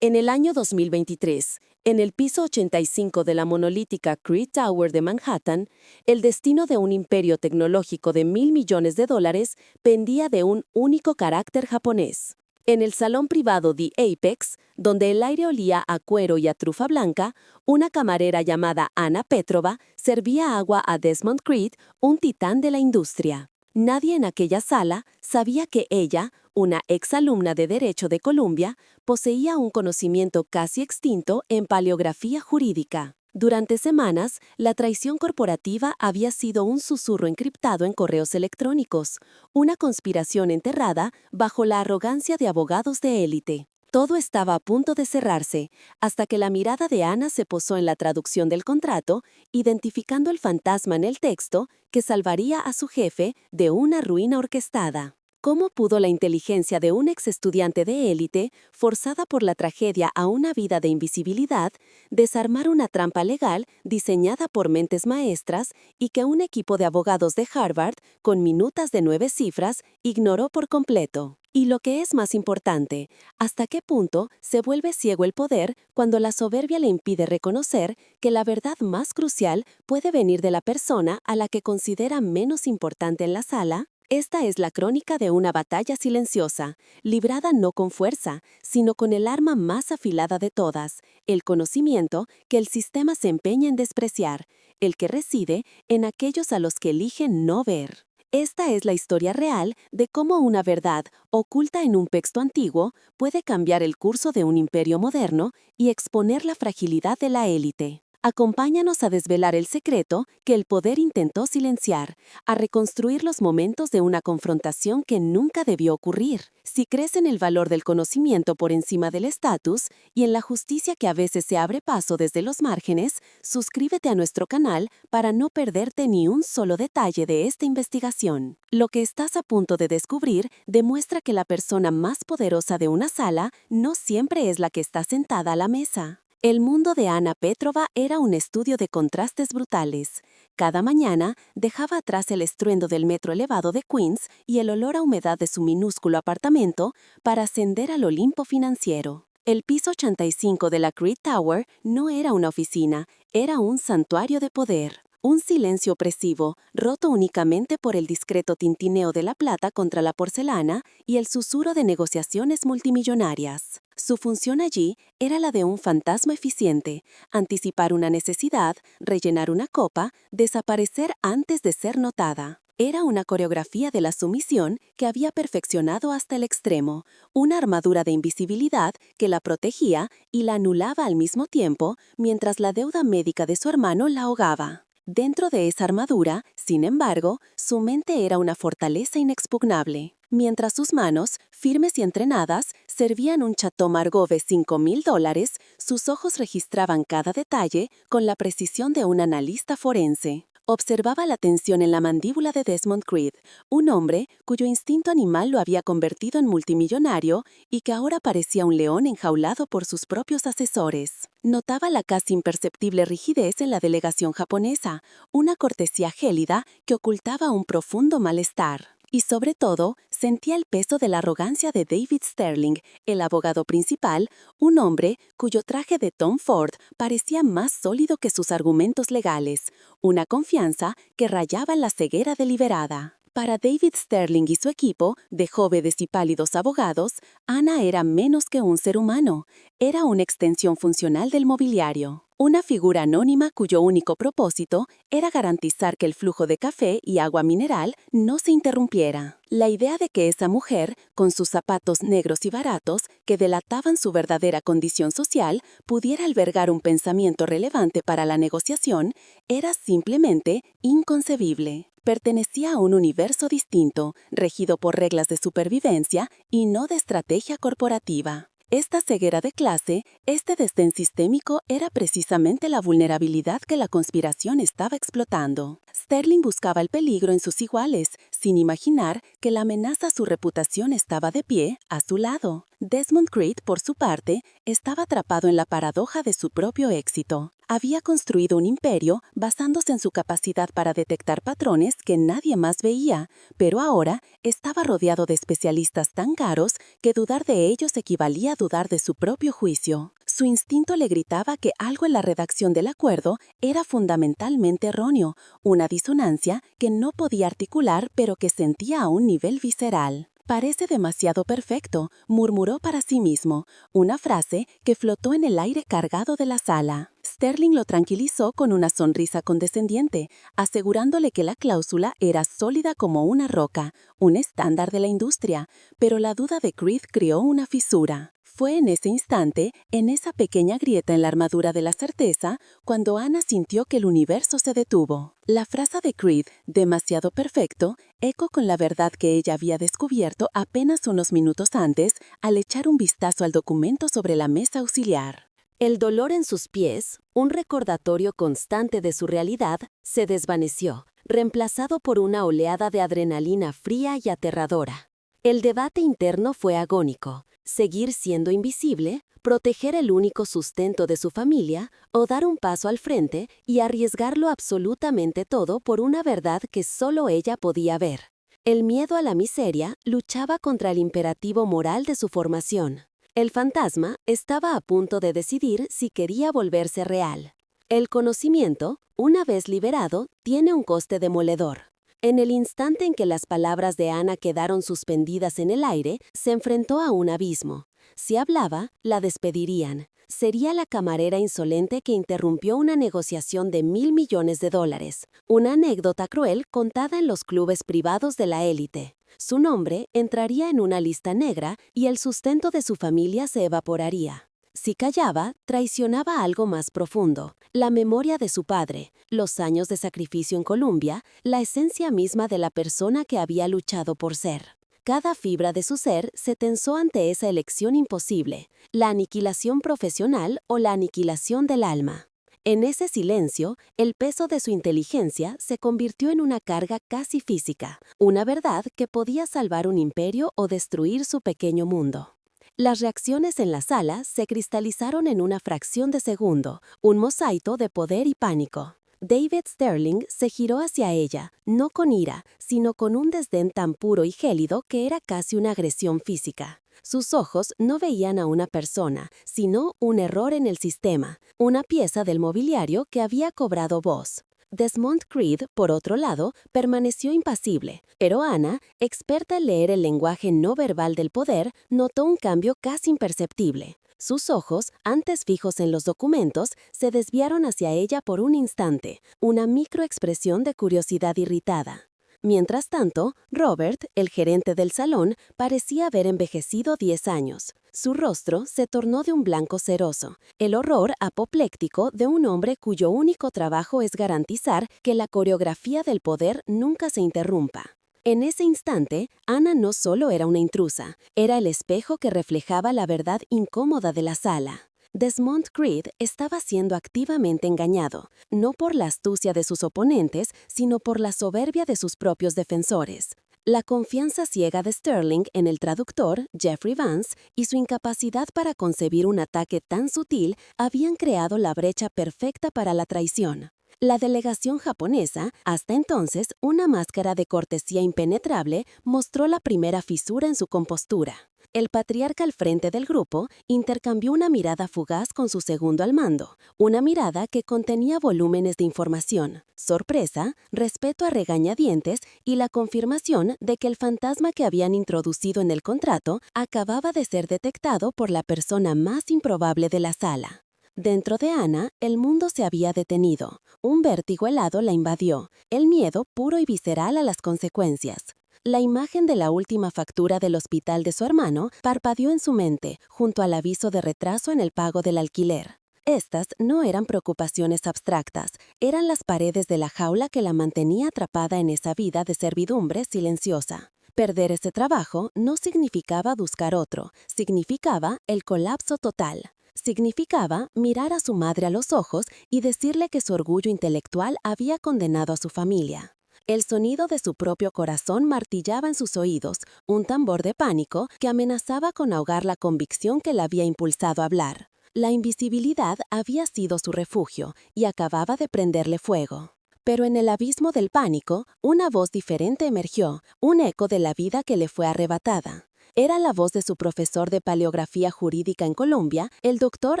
En el año 2023, en el piso 85 de la monolítica Creed Tower de Manhattan, el destino de un imperio tecnológico de $1.000 millones pendía de un único carácter japonés. En el salón privado The Apex, donde el aire olía a cuero y a trufa blanca, una camarera llamada Anna Petrova servía agua a Desmond Creed, un titán de la industria. Nadie en aquella sala sabía que ella, una exalumna de Derecho de Columbia, poseía un conocimiento casi extinto en paleografía jurídica. Durante semanas, la traición corporativa había sido un susurro encriptado en correos electrónicos, una conspiración enterrada bajo la arrogancia de abogados de élite. Todo estaba a punto de cerrarse, hasta que la mirada de Ana se posó en la traducción del contrato, identificando el fantasma en el texto que salvaría a su jefe de una ruina orquestada. ¿Cómo pudo la inteligencia de un ex estudiante de élite, forzada por la tragedia a una vida de invisibilidad, desarmar una trampa legal diseñada por mentes maestras y que un equipo de abogados de Harvard, con minutas de 9 cifras, ignoró por completo? Y lo que es más importante, ¿hasta qué punto se vuelve ciego el poder cuando la soberbia le impide reconocer que la verdad más crucial puede venir de la persona a la que considera menos importante en la sala? Esta es la crónica de una batalla silenciosa, librada no con fuerza, sino con el arma más afilada de todas, el conocimiento que el sistema se empeña en despreciar, el que reside en aquellos a los que eligen no ver. Esta es la historia real de cómo una verdad oculta en un texto antiguo puede cambiar el curso de un imperio moderno y exponer la fragilidad de la élite. Acompáñanos a desvelar el secreto que el poder intentó silenciar, a reconstruir los momentos de una confrontación que nunca debió ocurrir. Si crees en el valor del conocimiento por encima del estatus y en la justicia que a veces se abre paso desde los márgenes, suscríbete a nuestro canal para no perderte ni un solo detalle de esta investigación. Lo que estás a punto de descubrir demuestra que la persona más poderosa de una sala no siempre es la que está sentada a la mesa. El mundo de Anna Petrova era un estudio de contrastes brutales. Cada mañana dejaba atrás el estruendo del metro elevado de Queens y el olor a humedad de su minúsculo apartamento para ascender al Olimpo financiero. El piso 85 de la Creed Tower no era una oficina, era un santuario de poder. Un silencio opresivo, roto únicamente por el discreto tintineo de la plata contra la porcelana y el susurro de negociaciones multimillonarias. Su función allí era la de un fantasma eficiente: anticipar una necesidad, rellenar una copa, desaparecer antes de ser notada. Era una coreografía de la sumisión que había perfeccionado hasta el extremo, una armadura de invisibilidad que la protegía y la anulaba al mismo tiempo, mientras la deuda médica de su hermano la ahogaba. Dentro de esa armadura, sin embargo, su mente era una fortaleza inexpugnable. Mientras sus manos, firmes y entrenadas, servían un Chateau Margaux de $5.000, sus ojos registraban cada detalle con la precisión de un analista forense. Observaba la tensión en la mandíbula de Desmond Creed, un hombre cuyo instinto animal lo había convertido en multimillonario y que ahora parecía un león enjaulado por sus propios asesores. Notaba la casi imperceptible rigidez en la delegación japonesa, una cortesía gélida que ocultaba un profundo malestar. Y sobre todo, sentía el peso de la arrogancia de David Sterling, el abogado principal, un hombre cuyo traje de Tom Ford parecía más sólido que sus argumentos legales, una confianza que rayaba en la ceguera deliberada. Para David Sterling y su equipo de jóvenes y pálidos abogados, Anna era menos que un ser humano, era una extensión funcional del mobiliario. Una figura anónima cuyo único propósito era garantizar que el flujo de café y agua mineral no se interrumpiera. La idea de que esa mujer, con sus zapatos negros y baratos, que delataban su verdadera condición social, pudiera albergar un pensamiento relevante para la negociación, era simplemente inconcebible. Pertenecía a un universo distinto, regido por reglas de supervivencia y no de estrategia corporativa. Esta ceguera de clase, este desdén sistémico, era precisamente la vulnerabilidad que la conspiración estaba explotando. Sterling buscaba el peligro en sus iguales, sin imaginar que la amenaza a su reputación estaba de pie a su lado. Desmond Creed, por su parte, estaba atrapado en la paradoja de su propio éxito. Había construido un imperio basándose en su capacidad para detectar patrones que nadie más veía, pero ahora estaba rodeado de especialistas tan caros que dudar de ellos equivalía a dudar de su propio juicio. Su instinto le gritaba que algo en la redacción del acuerdo era fundamentalmente erróneo, una disonancia que no podía articular pero que sentía a un nivel visceral. «Parece demasiado perfecto», murmuró para sí mismo, una frase que flotó en el aire cargado de la sala. Sterling lo tranquilizó con una sonrisa condescendiente, asegurándole que la cláusula era sólida como una roca, un estándar de la industria, pero la duda de Creed creó una fisura. Fue en ese instante, en esa pequeña grieta en la armadura de la certeza, cuando Anna sintió que el universo se detuvo. La frase de Creed, demasiado perfecto, eco con la verdad que ella había descubierto apenas unos minutos antes al echar un vistazo al documento sobre la mesa auxiliar. El dolor en sus pies, un recordatorio constante de su realidad, se desvaneció, reemplazado por una oleada de adrenalina fría y aterradora. El debate interno fue agónico: seguir siendo invisible, proteger el único sustento de su familia, o dar un paso al frente y arriesgarlo absolutamente todo por una verdad que solo ella podía ver. El miedo a la miseria luchaba contra el imperativo moral de su formación. El fantasma estaba a punto de decidir si quería volverse real. El conocimiento, una vez liberado, tiene un coste demoledor. En el instante en que las palabras de Anna quedaron suspendidas en el aire, se enfrentó a un abismo. Si hablaba, la despedirían. Sería la camarera insolente que interrumpió una negociación de $1.000 millones, una anécdota cruel contada en los clubes privados de la élite. Su nombre entraría en una lista negra y el sustento de su familia se evaporaría. Si callaba, traicionaba algo más profundo: la memoria de su padre, los años de sacrificio en Columbia, la esencia misma de la persona que había luchado por ser. Cada fibra de su ser se tensó ante esa elección imposible: la aniquilación profesional o la aniquilación del alma. En ese silencio, el peso de su inteligencia se convirtió en una carga casi física, una verdad que podía salvar un imperio o destruir su pequeño mundo. Las reacciones en la sala se cristalizaron en una fracción de segundo, un mosaico de poder y pánico. David Sterling se giró hacia ella, no con ira, sino con un desdén tan puro y gélido que era casi una agresión física. Sus ojos no veían a una persona, sino un error en el sistema, una pieza del mobiliario que había cobrado voz. Desmond Creed, por otro lado, permaneció impasible, pero Anna, experta en leer el lenguaje no verbal del poder, notó un cambio casi imperceptible. Sus ojos, antes fijos en los documentos, se desviaron hacia ella por un instante, una microexpresión de curiosidad irritada. Mientras tanto, Robert, el gerente del salón, parecía haber envejecido 10 años. Su rostro se tornó de un blanco ceroso, el horror apopléctico de un hombre cuyo único trabajo es garantizar que la coreografía del poder nunca se interrumpa. En ese instante, Anna no solo era una intrusa, era el espejo que reflejaba la verdad incómoda de la sala. Desmond Creed estaba siendo activamente engañado, no por la astucia de sus oponentes, sino por la soberbia de sus propios defensores. La confianza ciega de Sterling en el traductor, Jeffrey Vance, y su incapacidad para concebir un ataque tan sutil habían creado la brecha perfecta para la traición. La delegación japonesa, hasta entonces una máscara de cortesía impenetrable, mostró la primera fisura en su compostura. El patriarca al frente del grupo intercambió una mirada fugaz con su segundo al mando, una mirada que contenía volúmenes de información, sorpresa, respeto a regañadientes y la confirmación de que el fantasma que habían introducido en el contrato acababa de ser detectado por la persona más improbable de la sala. Dentro de Anna, el mundo se había detenido. Un vértigo helado la invadió, el miedo puro y visceral a las consecuencias. La imagen de la última factura del hospital de su hermano parpadeó en su mente, junto al aviso de retraso en el pago del alquiler. Estas no eran preocupaciones abstractas, eran las paredes de la jaula que la mantenía atrapada en esa vida de servidumbre silenciosa. Perder ese trabajo no significaba buscar otro, significaba el colapso total. Significaba mirar a su madre a los ojos y decirle que su orgullo intelectual había condenado a su familia. El sonido de su propio corazón martillaba en sus oídos, un tambor de pánico que amenazaba con ahogar la convicción que la había impulsado a hablar. La invisibilidad había sido su refugio y acababa de prenderle fuego. Pero en el abismo del pánico, una voz diferente emergió, un eco de la vida que le fue arrebatada. Era la voz de su profesor de paleografía jurídica en Colombia, el doctor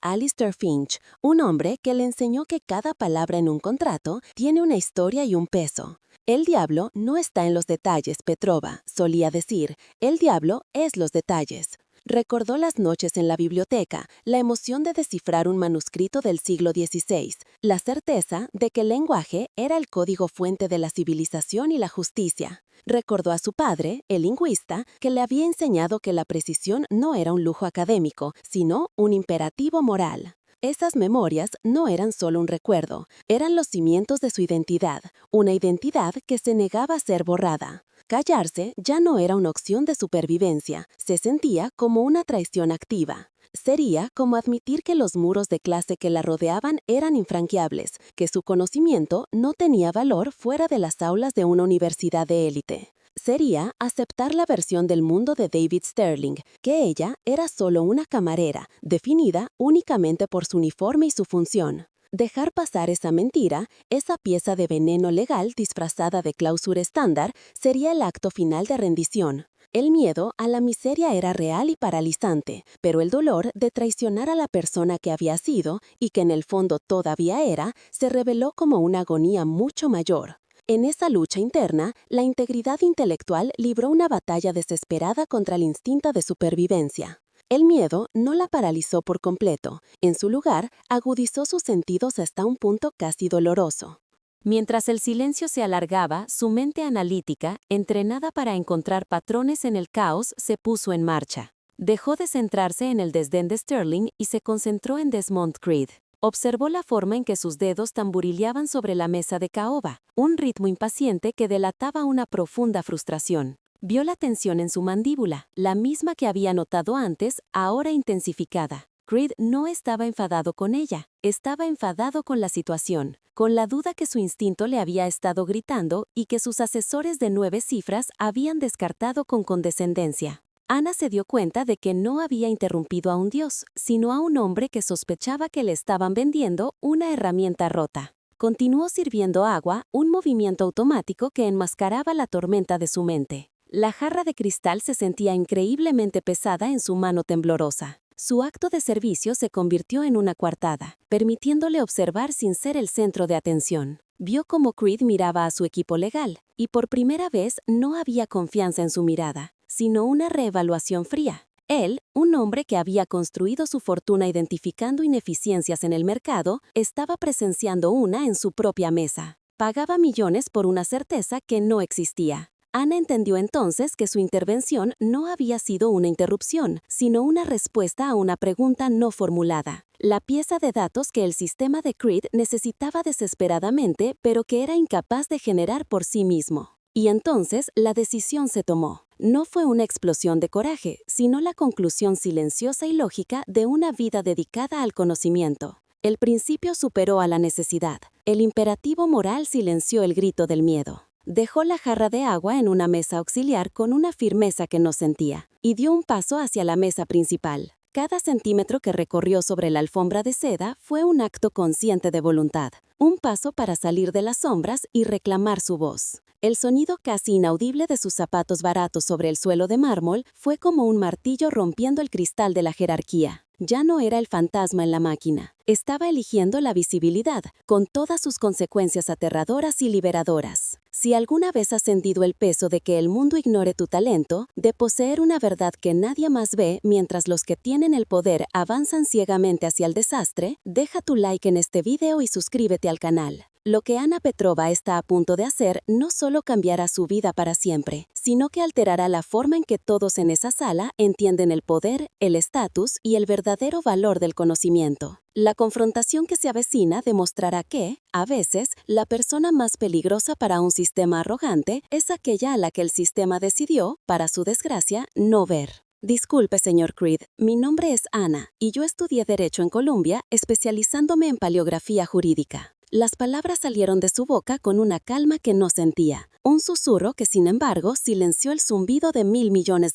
Alistair Finch, un hombre que le enseñó que cada palabra en un contrato tiene una historia y un peso. El diablo no está en los detalles, Petrova, solía decir, el diablo es los detalles. Recordó las noches en la biblioteca, la emoción de descifrar un manuscrito del siglo XVI, la certeza de que el lenguaje era el código fuente de la civilización y la justicia. Recordó a su padre, el lingüista, que le había enseñado que la precisión no era un lujo académico, sino un imperativo moral. Esas memorias no eran solo un recuerdo, eran los cimientos de su identidad, una identidad que se negaba a ser borrada. Callarse ya no era una opción de supervivencia, se sentía como una traición activa. Sería como admitir que los muros de clase que la rodeaban eran infranqueables, que su conocimiento no tenía valor fuera de las aulas de una universidad de élite. Sería aceptar la versión del mundo de David Sterling, que ella era solo una camarera, definida únicamente por su uniforme y su función. Dejar pasar esa mentira, esa pieza de veneno legal disfrazada de clausura estándar, sería el acto final de rendición. El miedo a la miseria era real y paralizante, pero el dolor de traicionar a la persona que había sido, y que en el fondo todavía era, se reveló como una agonía mucho mayor. En esa lucha interna, la integridad intelectual libró una batalla desesperada contra el instinto de supervivencia. El miedo no la paralizó por completo. En su lugar, agudizó sus sentidos hasta un punto casi doloroso. Mientras el silencio se alargaba, su mente analítica, entrenada para encontrar patrones en el caos, se puso en marcha. Dejó de centrarse en el desdén de Sterling y se concentró en Desmond Creed. Observó la forma en que sus dedos tamborileaban sobre la mesa de caoba, un ritmo impaciente que delataba una profunda frustración. Vio la tensión en su mandíbula, la misma que había notado antes, ahora intensificada. Creed no estaba enfadado con ella, estaba enfadado con la situación, con la duda que su instinto le había estado gritando y que sus asesores de 9 cifras habían descartado con condescendencia. Ana se dio cuenta de que no había interrumpido a un dios, sino a un hombre que sospechaba que le estaban vendiendo una herramienta rota. Continuó sirviendo agua, un movimiento automático que enmascaraba la tormenta de su mente. La jarra de cristal se sentía increíblemente pesada en su mano temblorosa. Su acto de servicio se convirtió en una coartada, permitiéndole observar sin ser el centro de atención. Vio cómo Creed miraba a su equipo legal, y por primera vez no había confianza en su mirada, sino una reevaluación fría. Él, un hombre que había construido su fortuna identificando ineficiencias en el mercado, estaba presenciando una en su propia mesa. Pagaba millones por una certeza que no existía. Ana entendió entonces que su intervención no había sido una interrupción, sino una respuesta a una pregunta no formulada. La pieza de datos que el sistema de Creed necesitaba desesperadamente, pero que era incapaz de generar por sí mismo. Y entonces la decisión se tomó. No fue una explosión de coraje, sino la conclusión silenciosa y lógica de una vida dedicada al conocimiento. El principio superó a la necesidad. El imperativo moral silenció el grito del miedo. Dejó la jarra de agua en una mesa auxiliar con una firmeza que no sentía, y dio un paso hacia la mesa principal. Cada centímetro que recorrió sobre la alfombra de seda fue un acto consciente de voluntad, un paso para salir de las sombras y reclamar su voz. El sonido casi inaudible de sus zapatos baratos sobre el suelo de mármol fue como un martillo rompiendo el cristal de la jerarquía. Ya no era el fantasma en la máquina. Estaba eligiendo la visibilidad, con todas sus consecuencias aterradoras y liberadoras. Si alguna vez has sentido el peso de que el mundo ignore tu talento, de poseer una verdad que nadie más ve mientras los que tienen el poder avanzan ciegamente hacia el desastre, deja tu like en este video y suscríbete al canal. Lo que Ana Petrova está a punto de hacer no solo cambiará su vida para siempre, sino que alterará la forma en que todos en esa sala entienden el poder, el estatus y el verdadero valor del conocimiento. La confrontación que se avecina demostrará que, a veces, la persona más peligrosa para un sistema arrogante es aquella a la que el sistema decidió, para su desgracia, no ver. Disculpe, señor Creed, mi nombre es Ana, y yo estudié Derecho en Colombia, especializándome en paleografía jurídica. Las palabras salieron de su boca con una calma que no sentía, un susurro que sin embargo silenció el zumbido de $1.000 millones.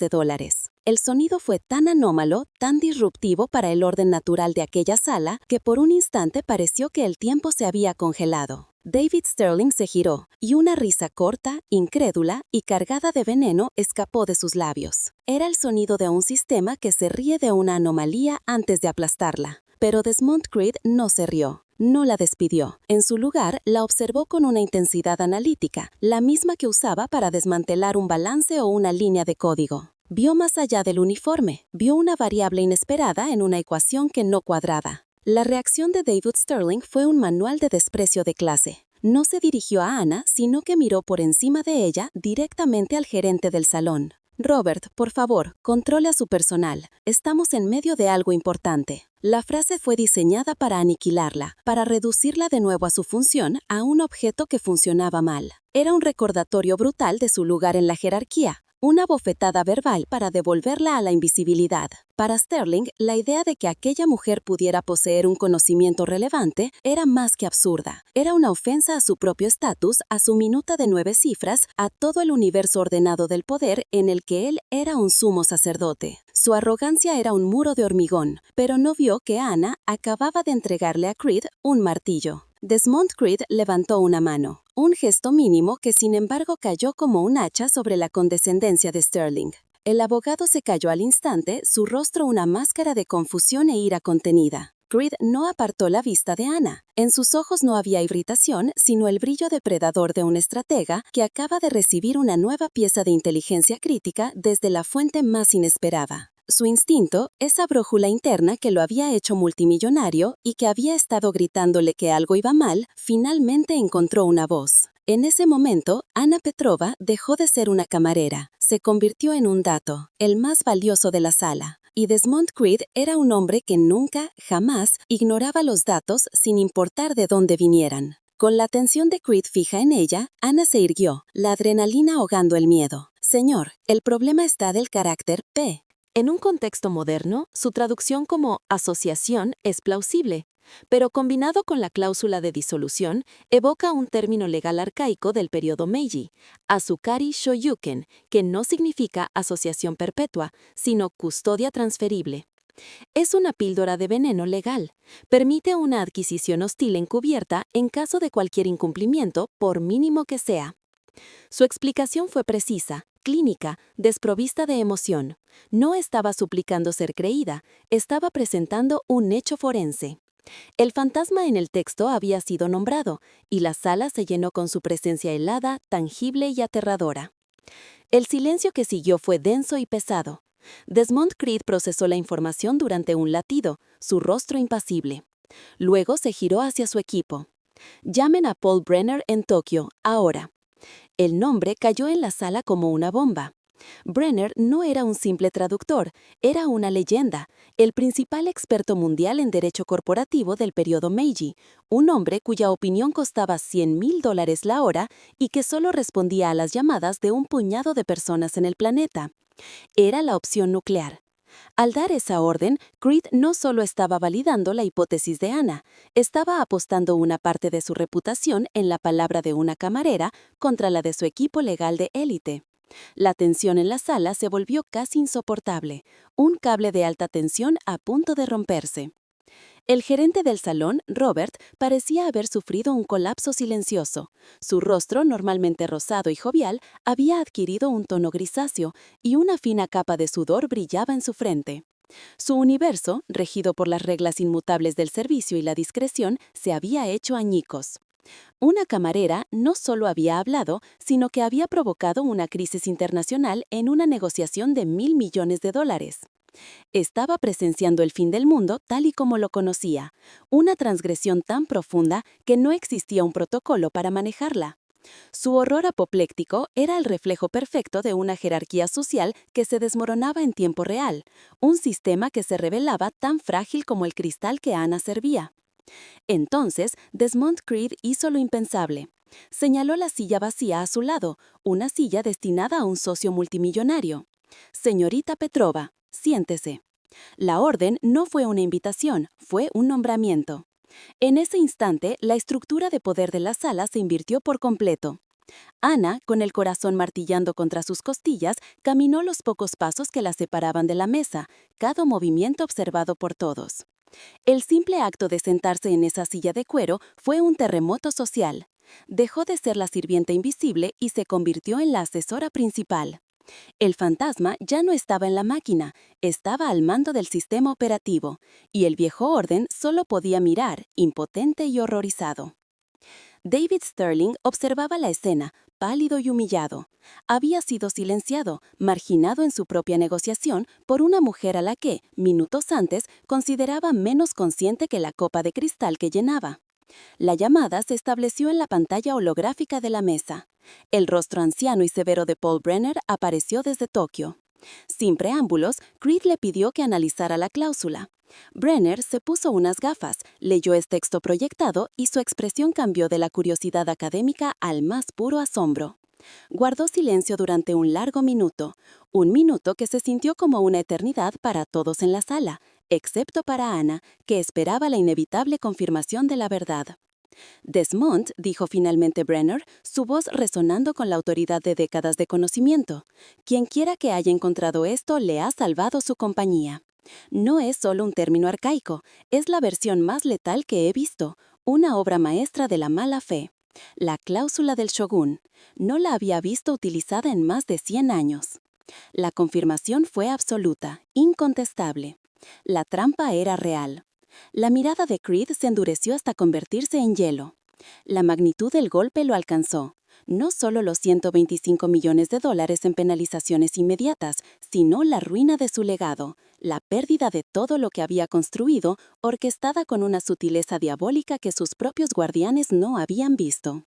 El sonido fue tan anómalo, tan disruptivo para el orden natural de aquella sala, que por un instante pareció que el tiempo se había congelado. David Sterling se giró, y una risa corta, incrédula y cargada de veneno escapó de sus labios. Era el sonido de un sistema que se ríe de una anomalía antes de aplastarla. Pero Desmond Creed no se rió. No la despidió. En su lugar, la observó con una intensidad analítica, la misma que usaba para desmantelar un balance o una línea de código. Vio más allá del uniforme, vio una variable inesperada en una ecuación que no cuadraba. La reacción de David Sterling fue un manual de desprecio de clase. No se dirigió a Anna, sino que miró por encima de ella directamente al gerente del salón. «Robert, por favor, controle a su personal. Estamos en medio de algo importante». La frase fue diseñada para aniquilarla, para reducirla de nuevo a su función, a un objeto que funcionaba mal. Era un recordatorio brutal de su lugar en la jerarquía. Una bofetada verbal para devolverla a la invisibilidad. Para Sterling, la idea de que aquella mujer pudiera poseer un conocimiento relevante era más que absurda. Era una ofensa a su propio estatus, a su minuta de 9 cifras, a todo el universo ordenado del poder en el que él era un sumo sacerdote. Su arrogancia era un muro de hormigón, pero no vio que Anna acababa de entregarle a Creed un martillo. Desmond Creed levantó una mano, un gesto mínimo que sin embargo cayó como un hacha sobre la condescendencia de Sterling. El abogado se cayó al instante, su rostro una máscara de confusión e ira contenida. Creed no apartó la vista de Anna. En sus ojos no había irritación, sino el brillo depredador de un estratega que acaba de recibir una nueva pieza de inteligencia crítica desde la fuente más inesperada. Su instinto, esa brújula interna que lo había hecho multimillonario y que había estado gritándole que algo iba mal, finalmente encontró una voz. En ese momento, Anna Petrova dejó de ser una camarera. Se convirtió en un dato, el más valioso de la sala. Y Desmond Creed era un hombre que nunca, jamás, ignoraba los datos sin importar de dónde vinieran. Con la atención de Creed fija en ella, Anna se irguió, la adrenalina ahogando el miedo. «Señor, el problema está del carácter P». En un contexto moderno, su traducción como asociación es plausible, pero combinado con la cláusula de disolución, evoca un término legal arcaico del periodo Meiji, Asukari Shoyuken, que no significa asociación perpetua, sino custodia transferible. Es una píldora de veneno legal. Permite una adquisición hostil encubierta en caso de cualquier incumplimiento, por mínimo que sea. Su explicación fue precisa, clínica, desprovista de emoción. No estaba suplicando ser creída, estaba presentando un hecho forense. El fantasma en el texto había sido nombrado, y la sala se llenó con su presencia helada, tangible y aterradora. El silencio que siguió fue denso y pesado. Desmond Creed procesó la información durante un latido, su rostro impasible. Luego se giró hacia su equipo. «Llamen a Paul Brenner en Tokio, ahora». El nombre cayó en la sala como una bomba. Brenner no era un simple traductor, era una leyenda, el principal experto mundial en derecho corporativo del periodo Meiji, un hombre cuya opinión costaba $100,000 la hora y que solo respondía a las llamadas de un puñado de personas en el planeta. Era la opción nuclear. Al dar esa orden, Creed no solo estaba validando la hipótesis de Anna, estaba apostando una parte de su reputación en la palabra de una camarera contra la de su equipo legal de élite. La tensión en la sala se volvió casi insoportable, un cable de alta tensión a punto de romperse. El gerente del salón, Robert, parecía haber sufrido un colapso silencioso. Su rostro, normalmente rosado y jovial, había adquirido un tono grisáceo y una fina capa de sudor brillaba en su frente. Su universo, regido por las reglas inmutables del servicio y la discreción, se había hecho añicos. Una camarera no solo había hablado, sino que había provocado una crisis internacional en una negociación de $1,000 millones. Estaba presenciando el fin del mundo tal y como lo conocía, una transgresión tan profunda que no existía un protocolo para manejarla. Su horror apopléctico era el reflejo perfecto de una jerarquía social que se desmoronaba en tiempo real, un sistema que se revelaba tan frágil como el cristal que Anna servía. Entonces, Desmond Creed hizo lo impensable. Señaló la silla vacía a su lado, una silla destinada a un socio multimillonario. «Señorita Petrova, siéntese». La orden no fue una invitación, fue un nombramiento. En ese instante, la estructura de poder de la sala se invirtió por completo. Ana, con el corazón martillando contra sus costillas, caminó los pocos pasos que la separaban de la mesa, cada movimiento observado por todos. El simple acto de sentarse en esa silla de cuero fue un terremoto social. Dejó de ser la sirvienta invisible y se convirtió en la asesora principal. El fantasma ya no estaba en la máquina, estaba al mando del sistema operativo, y el viejo orden solo podía mirar, impotente y horrorizado. David Sterling observaba la escena, pálido y humillado. Había sido silenciado, marginado en su propia negociación por una mujer a la que, minutos antes, consideraba menos consciente que la copa de cristal que llenaba. La llamada se estableció en la pantalla holográfica de la mesa. El rostro anciano y severo de Paul Brenner apareció desde Tokio. Sin preámbulos, Creed le pidió que analizara la cláusula. Brenner se puso unas gafas, leyó el texto proyectado y su expresión cambió de la curiosidad académica al más puro asombro. Guardó silencio durante un minuto que se sintió como una eternidad para todos en la sala, excepto para Ana, que esperaba la inevitable confirmación de la verdad. Desmond, dijo finalmente Brenner, su voz resonando con la autoridad de décadas de conocimiento. Quienquiera que haya encontrado esto le ha salvado su compañía. No es solo un término arcaico, es la versión más letal que he visto, una obra maestra de la mala fe. La cláusula del shogun. No la había visto utilizada en más de 100 años. La confirmación fue absoluta, incontestable. La trampa era real. La mirada de Creed se endureció hasta convertirse en hielo. La magnitud del golpe lo alcanzó. No solo los $125 millones en penalizaciones inmediatas, sino la ruina de su legado, la pérdida de todo lo que había construido, orquestada con una sutileza diabólica que sus propios guardianes no habían visto.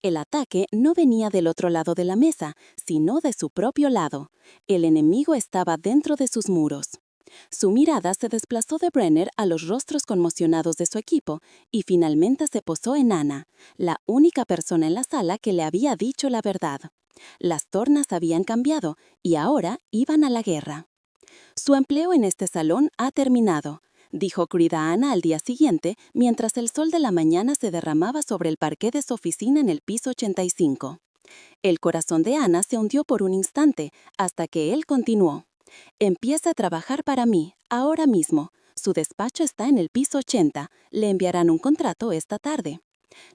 El ataque no venía del otro lado de la mesa, sino de su propio lado. El enemigo estaba dentro de sus muros. Su mirada se desplazó de Brenner a los rostros conmocionados de su equipo y finalmente se posó en Ana, la única persona en la sala que le había dicho la verdad. Las tornas habían cambiado y ahora iban a la guerra. Su empleo en este salón ha terminado, dijo Creed a Ana al día siguiente mientras el sol de la mañana se derramaba sobre el parqué de su oficina en el piso 85. El corazón de Ana se hundió por un instante hasta que él continuó. Empieza a trabajar para mí, ahora mismo. Su despacho está en el piso 80. Le enviarán un contrato esta tarde.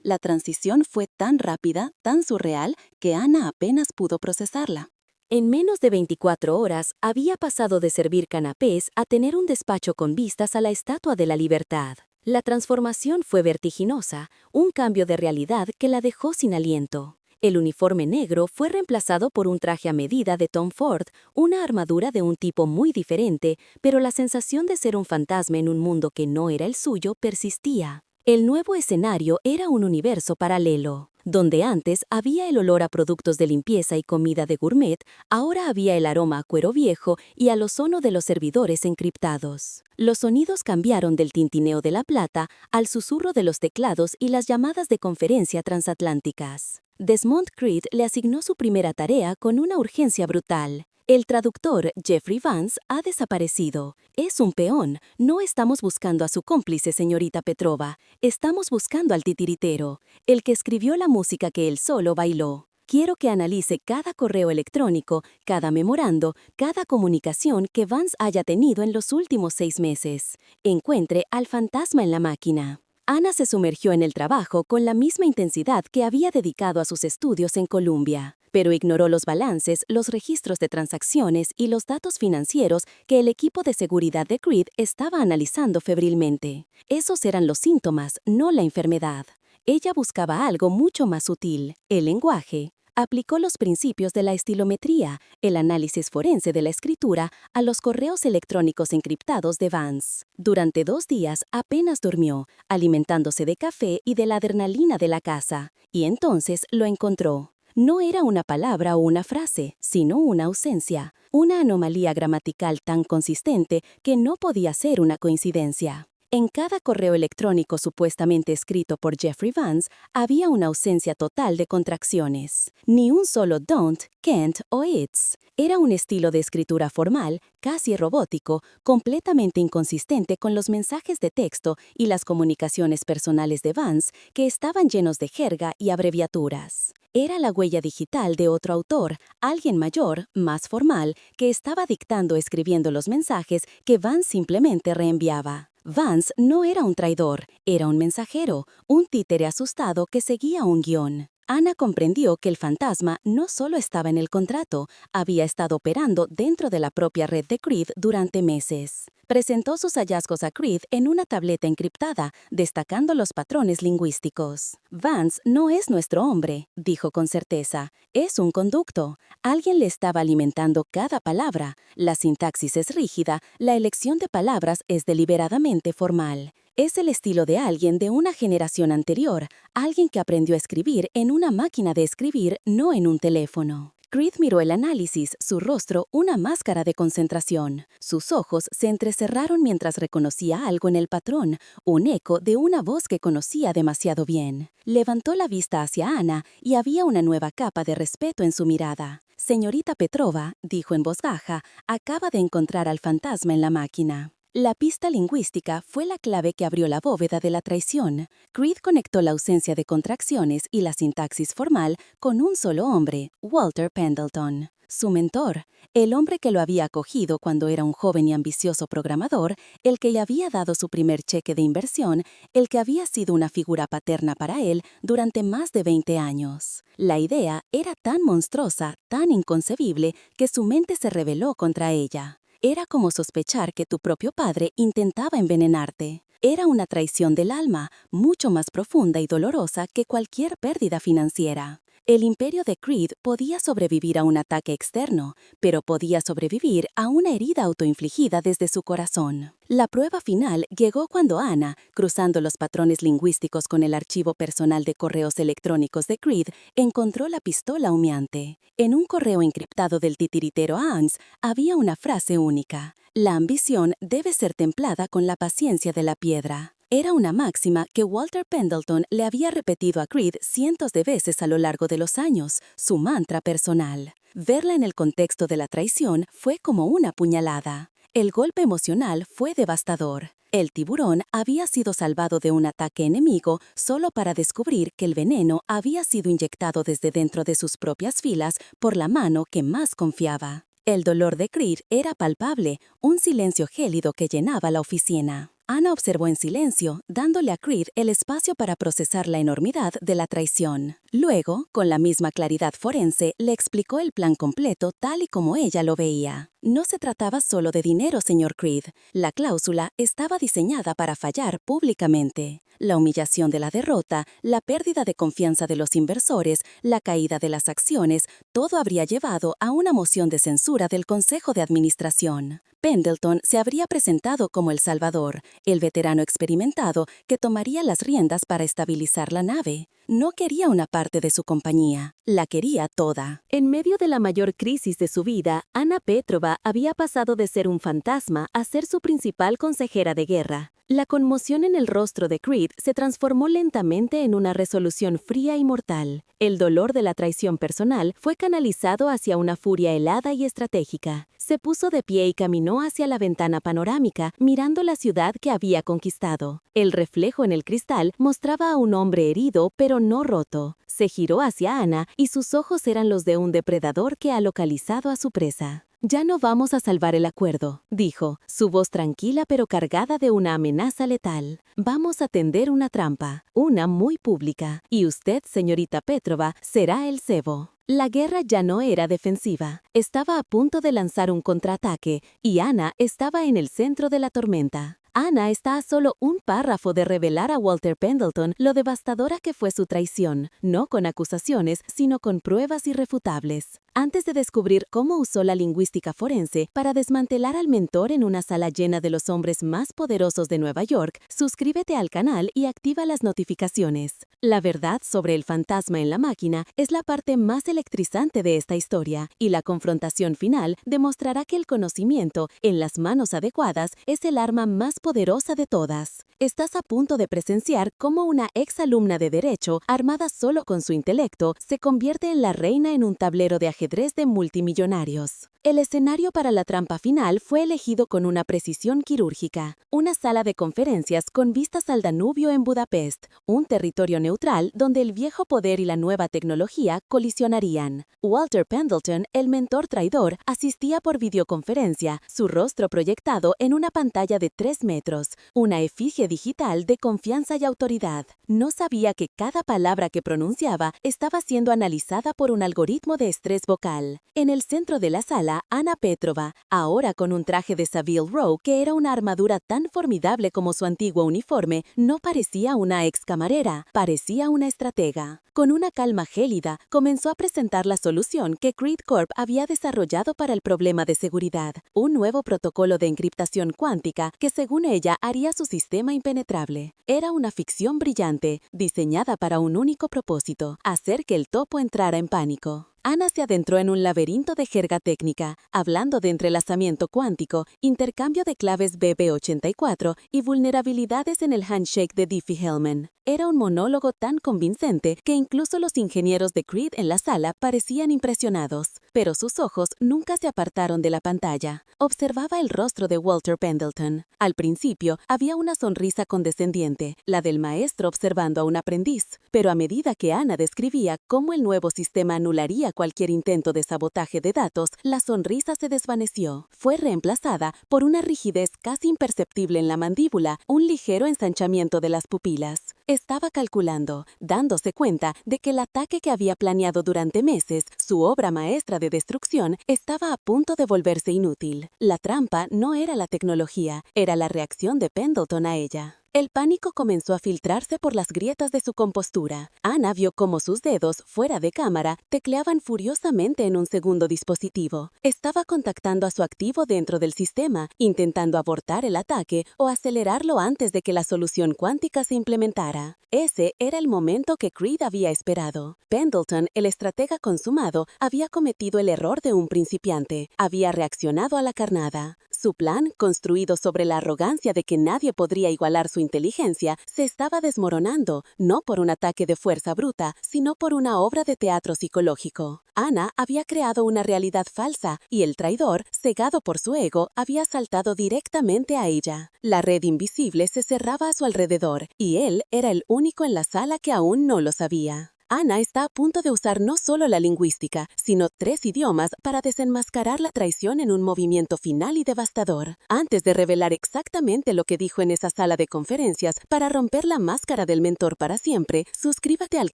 La transición fue tan rápida, tan surreal, que Ana apenas pudo procesarla. En menos de 24 horas, había pasado de servir canapés a tener un despacho con vistas a la Estatua de la Libertad. La transformación fue vertiginosa, un cambio de realidad que la dejó sin aliento. El uniforme negro fue reemplazado por un traje a medida de Tom Ford, una armadura de un tipo muy diferente, pero la sensación de ser un fantasma en un mundo que no era el suyo persistía. El nuevo escenario era un universo paralelo. Donde antes había el olor a productos de limpieza y comida de gourmet, ahora había el aroma a cuero viejo y al ozono de los servidores encriptados. Los sonidos cambiaron del tintineo de la plata al susurro de los teclados y las llamadas de conferencia transatlánticas. Desmond Creed le asignó su primera tarea con una urgencia brutal. El traductor, Jeffrey Vance, ha desaparecido. Es un peón. No estamos buscando a su cómplice, señorita Petrova. Estamos buscando al titiritero, el que escribió la música que él solo bailó. Quiero que analice cada correo electrónico, cada memorando, cada comunicación que Vance haya tenido en los últimos 6 meses. Encuentre al fantasma en la máquina. Ana se sumergió en el trabajo con la misma intensidad que había dedicado a sus estudios en Columbia, pero ignoró los balances, los registros de transacciones y los datos financieros que el equipo de seguridad de Creed estaba analizando febrilmente. Esos eran los síntomas, no la enfermedad. Ella buscaba algo mucho más sutil, el lenguaje. Aplicó los principios de la estilometría, el análisis forense de la escritura, a los correos electrónicos encriptados de Vance. Durante 2 días apenas durmió, alimentándose de café y de la adrenalina de la caza, y entonces lo encontró. No era una palabra o una frase, sino una ausencia, una anomalía gramatical tan consistente que no podía ser una coincidencia. En cada correo electrónico supuestamente escrito por Jeffrey Vance había una ausencia total de contracciones. Ni un solo don't, can't o it's. Era un estilo de escritura formal, casi robótico, completamente inconsistente con los mensajes de texto y las comunicaciones personales de Vance, que estaban llenos de jerga y abreviaturas. Era la huella digital de otro autor, alguien mayor, más formal, que estaba dictando o escribiendo los mensajes que Vance simplemente reenviaba. Vance no era un traidor, era un mensajero, un títere asustado que seguía un guión. Anna comprendió que el fantasma no solo estaba en el contrato, había estado operando dentro de la propia red de Creed durante meses. Presentó sus hallazgos a Creed en una tableta encriptada, destacando los patrones lingüísticos. Vance no es nuestro hombre, dijo con certeza. Es un conducto. Alguien le estaba alimentando cada palabra. La sintaxis es rígida, la elección de palabras es deliberadamente formal. Es el estilo de alguien de una generación anterior, alguien que aprendió a escribir en una máquina de escribir, no en un teléfono. Creed miró el análisis, su rostro una máscara de concentración. Sus ojos se entrecerraron mientras reconocía algo en el patrón, un eco de una voz que conocía demasiado bien. Levantó la vista hacia Anna y había una nueva capa de respeto en su mirada. Señorita Petrova, dijo en voz baja, acaba de encontrar al fantasma en la máquina. La pista lingüística fue la clave que abrió la bóveda de la traición. Creed conectó la ausencia de contracciones y la sintaxis formal con un solo hombre, Walter Pendleton. Su mentor, el hombre que lo había acogido cuando era un joven y ambicioso programador, el que le había dado su primer cheque de inversión, el que había sido una figura paterna para él durante más de 20 años. La idea era tan monstruosa, tan inconcebible, que su mente se rebeló contra ella. Era como sospechar que tu propio padre intentaba envenenarte. Era una traición del alma, mucho más profunda y dolorosa que cualquier pérdida financiera. El imperio de Creed podía sobrevivir a un ataque externo, pero podía sobrevivir a una herida autoinfligida desde su corazón. La prueba final llegó cuando Anna, cruzando los patrones lingüísticos con el archivo personal de correos electrónicos de Creed, encontró la pistola humeante. En un correo encriptado del titiritero Hans había una frase única: la ambición debe ser templada con la paciencia de la piedra. Era una máxima que Walter Pendleton le había repetido a Creed cientos de veces a lo largo de los años, su mantra personal. Verla en el contexto de la traición fue como una puñalada. El golpe emocional fue devastador. El tiburón había sido salvado de un ataque enemigo solo para descubrir que el veneno había sido inyectado desde dentro de sus propias filas por la mano que más confiaba. El dolor de Creed era palpable, un silencio gélido que llenaba la oficina. Anna observó en silencio, dándole a Creed el espacio para procesar la enormidad de la traición. Luego, con la misma claridad forense, le explicó el plan completo tal y como ella lo veía. No se trataba solo de dinero, señor Creed. La cláusula estaba diseñada para fallar públicamente. La humillación de la derrota, la pérdida de confianza de los inversores, la caída de las acciones, todo habría llevado a una moción de censura del Consejo de Administración. Pendleton se habría presentado como el salvador, el veterano experimentado que tomaría las riendas para estabilizar la nave. No quería una parte de su compañía, la quería toda. En medio de la mayor crisis de su vida, Anna Petrova había pasado de ser un fantasma a ser su principal consejera de guerra. La conmoción en el rostro de Creed se transformó lentamente en una resolución fría y mortal. El dolor de la traición personal fue canalizado hacia una furia helada y estratégica. Se puso de pie y caminó hacia la ventana panorámica, mirando la ciudad que había conquistado. El reflejo en el cristal mostraba a un hombre herido, pero no roto. Se giró hacia Anna y sus ojos eran los de un depredador que ha localizado a su presa. «Ya no vamos a salvar el acuerdo», dijo, su voz tranquila pero cargada de una amenaza letal. «Vamos a tender una trampa, una muy pública, y usted, señorita Petrova, será el cebo». La guerra ya no era defensiva. Estaba a punto de lanzar un contraataque, y Anna estaba en el centro de la tormenta. Anna está a solo un párrafo de revelar a Walter Pendleton lo devastadora que fue su traición, no con acusaciones, sino con pruebas irrefutables. Antes de descubrir cómo usó la lingüística forense para desmantelar al mentor en una sala llena de los hombres más poderosos de Nueva York, suscríbete al canal y activa las notificaciones. La verdad sobre el fantasma en la máquina es la parte más electrizante de esta historia, y la confrontación final demostrará que el conocimiento, en las manos adecuadas, es el arma más poderosa de todas. Estás a punto de presenciar cómo una exalumna de Derecho, armada solo con su intelecto, se convierte en la reina en un tablero de ajedrez de multimillonarios. El escenario para la trampa final fue elegido con una precisión quirúrgica. Una sala de conferencias con vistas al Danubio en Budapest, un territorio neutral donde el viejo poder y la nueva tecnología colisionarían. Walter Pendleton, el mentor traidor, asistía por videoconferencia, su rostro proyectado en una pantalla de 3 metros, una efigie digital de confianza y autoridad. No sabía que cada palabra que pronunciaba estaba siendo analizada por un algoritmo de estrés vocal. En el centro de la sala, Anna Petrova, ahora con un traje de Savile Row que era una armadura tan formidable como su antiguo uniforme, no parecía una ex camarera, parecía una estratega. Con una calma gélida, comenzó a presentar la solución que Creed Corp había desarrollado para el problema de seguridad, un nuevo protocolo de encriptación cuántica que según ella haría su sistema impenetrable. Era una ficción brillante, diseñada para un único propósito, hacer que el topo entrara en pánico. Anna se adentró en un laberinto de jerga técnica, hablando de entrelazamiento cuántico, intercambio de claves BB84 y vulnerabilidades en el handshake de Diffie-Hellman. Era un monólogo tan convincente que incluso los ingenieros de Creed en la sala parecían impresionados, pero sus ojos nunca se apartaron de la pantalla. Observaba el rostro de Walter Pendleton. Al principio había una sonrisa condescendiente, la del maestro observando a un aprendiz, pero a medida que Anna describía cómo el nuevo sistema anularía cualquier intento de sabotaje de datos, la sonrisa se desvaneció. Fue reemplazada por una rigidez casi imperceptible en la mandíbula, un ligero ensanchamiento de las pupilas. Estaba calculando, dándose cuenta de que el ataque que había planeado durante meses, su obra maestra de destrucción, estaba a punto de volverse inútil. La trampa no era la tecnología, era la reacción de Pendleton a ella. El pánico comenzó a filtrarse por las grietas de su compostura. Anna vio cómo sus dedos, fuera de cámara, tecleaban furiosamente en un segundo dispositivo. Estaba contactando a su activo dentro del sistema, intentando abortar el ataque o acelerarlo antes de que la solución cuántica se implementara. Ese era el momento que Creed había esperado. Pendleton, el estratega consumado, había cometido el error de un principiante. Había reaccionado a la carnada. Su plan, construido sobre la arrogancia de que nadie podría igualar su inteligencia, se estaba desmoronando, no por un ataque de fuerza bruta, sino por una obra de teatro psicológico. Anna había creado una realidad falsa, y el traidor, cegado por su ego, había saltado directamente a ella. La red invisible se cerraba a su alrededor, y él era el único en la sala que aún no lo sabía. Anna está a punto de usar no solo la lingüística, sino 3 idiomas para desenmascarar la traición en un movimiento final y devastador. Antes de revelar exactamente lo que dijo en esa sala de conferencias para romper la máscara del mentor para siempre, suscríbete al